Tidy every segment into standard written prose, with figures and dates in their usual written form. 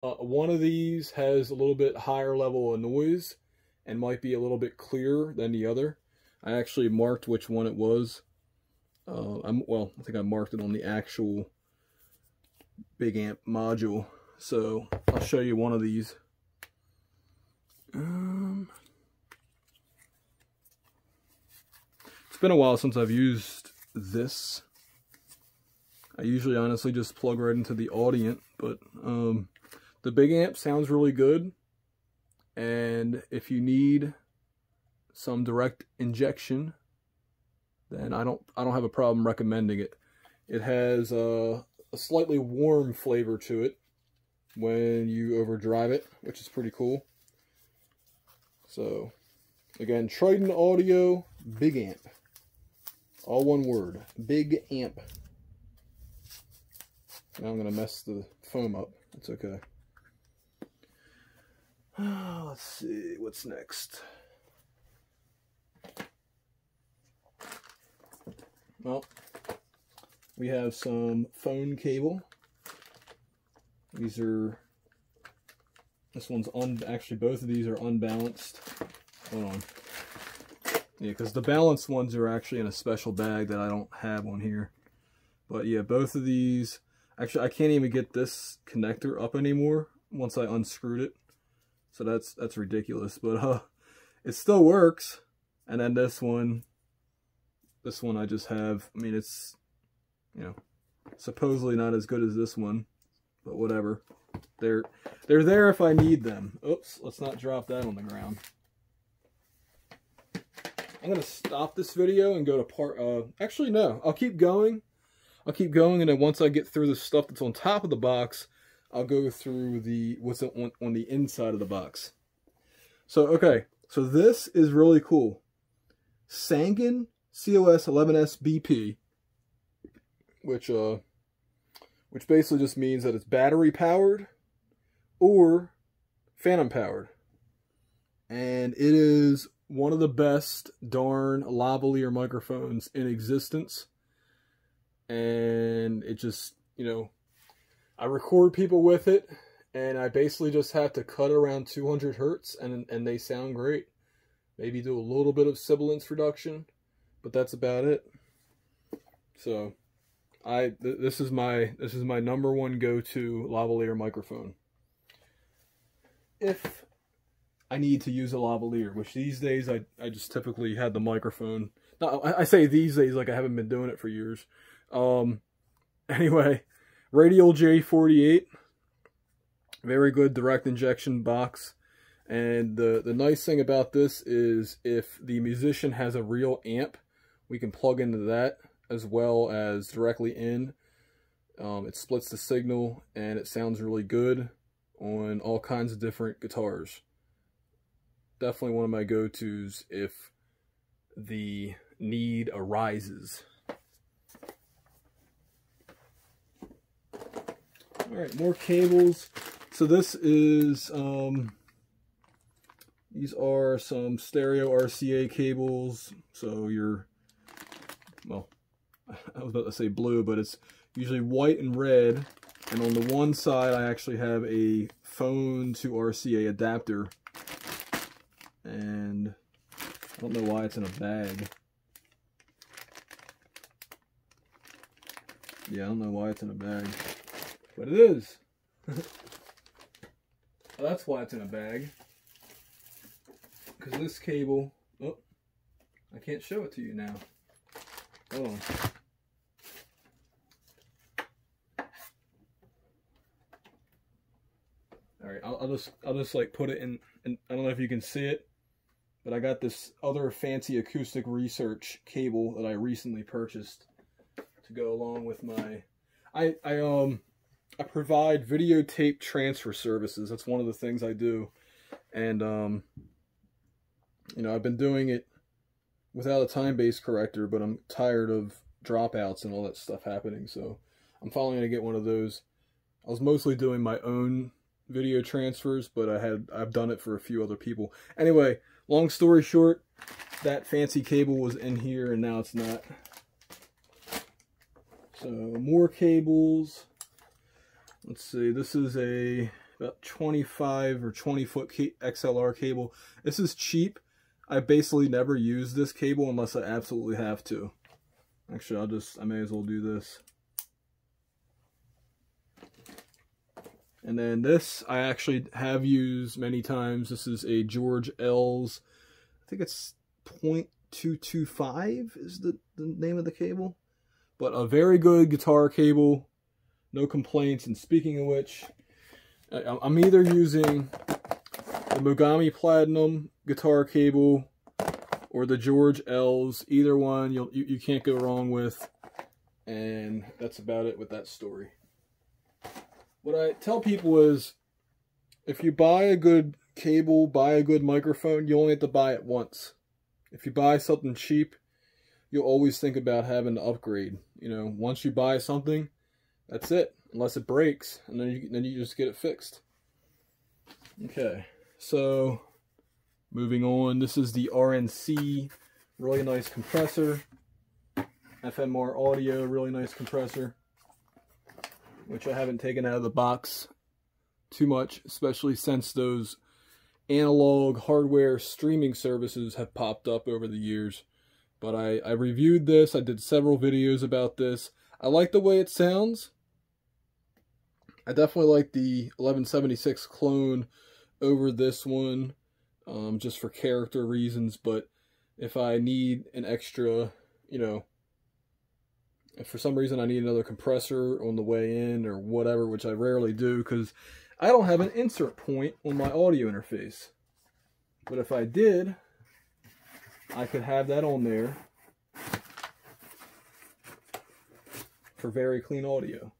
One of these has a little bit higher level of noise and might be a little bit clearer than the other. I actually marked which one it was. Well, I think I marked it on the actual big amp module. So I'll show you one of these. It's been a while since I've used this. I usually honestly just plug right into the Audient, but the big amp sounds really good. And if you need some direct injection, then I don't have a problem recommending it. It has a slightly warm flavor to it when you overdrive it, which is pretty cool. So again, Trident Audio Big Amp. All one word, Big Amp. Now I'm gonna mess the foam up. It's okay. Let's see, what's next? Well, we have some phone cable. This one's actually both of these are unbalanced. Hold on. Yeah, because the balanced ones are actually in a special bag that I don't have on here. But yeah, both of these, actually I can't even get this connector up anymore once I unscrewed it. So that's ridiculous, but it still works. And then this one I just have, I mean, it's, you know, supposedly not as good as this one, but whatever. They're there if I need them. Oops, let's not drop that on the ground. I'm gonna stop this video and go to part, actually no, I'll keep going. And then once I get through the stuff that's on top of the box, I'll go through what's on the inside of the box. So, okay, so this is really cool. Sangen COS 11S BP, which basically just means that it's battery powered or phantom powered. And it is one of the best darn lavalier microphones in existence. And it just, you know, I record people with it, and I basically just have to cut around 200 hertz, and they sound great. Maybe do a little bit of sibilance reduction, but that's about it. So, this is my number one go-to lavalier microphone. If I need to use a lavalier, which these days I just typically had the microphone. Now, I say these days like I haven't been doing it for years. Anyway, Radial J48, very good direct injection box. And the nice thing about this is if the musician has a real amp, we can plug into that as well as directly in. It splits the signal and it sounds really good on all kinds of different guitars. Definitely one of my go-tos if the need arises. Alright, more cables. So this is, these are some stereo RCA cables. So well, I was about to say blue, but it's usually white and red. And on the one side, I actually have a phone to RCA adapter. And I don't know why it's in a bag. Yeah, I don't know why it's in a bag. But it is. Well, that's why it's in a bag. Because this cable... Oh, I can't show it to you now. Hold on. Alright, I'll just like put it in, and I don't know if you can see it, but I got this other fancy acoustic research cable that I recently purchased to go along with my... I provide videotape transfer services. That's one of the things I do. And, you know, I've been doing it without a time-based corrector, but I'm tired of dropouts and all that stuff happening. So I'm finally going to get one of those. I was mostly doing my own video transfers, but I've done it for a few other people. Anyway, long story short, that fancy cable was in here and now it's not. So more cables. Let's see, this is a about 25 or 20 foot XLR cable. This is cheap. I basically never use this cable unless I absolutely have to. Actually, I may as well do this. And then this I actually have used many times. This is a George L's, I think it's 0.225 is the name of the cable. But a very good guitar cable, no complaints. And speaking of which, I'm either using the Mogami Platinum guitar cable or the George L's. Either one you can't go wrong with. And that's about it with that story. What I tell people is, if you buy a good cable, buy a good microphone, you only have to buy it once. If you buy something cheap, you'll always think about having to upgrade. You know, once you buy something, that's it. Unless it breaks, and then you just get it fixed. Okay, so moving on. This is the RNC, really nice compressor. FMR Audio, really nice compressor, which I haven't taken out of the box too much, especially since those analog hardware streaming services have popped up over the years. But I reviewed this. I did several videos about this. I like the way it sounds. I definitely like the 1176 clone over this one, just for character reasons. But if I need an extra, you know, if for some reason I need another compressor on the way in or whatever, which I rarely do because I don't have an insert point on my audio interface. But if I did, I could have that on there for very clean audio.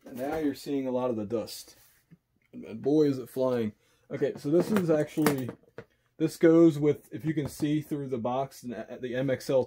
And now you're seeing a lot of the dust. And boy, is it flying. Okay, so this is actually, this goes with, if you can see through the box, the MXL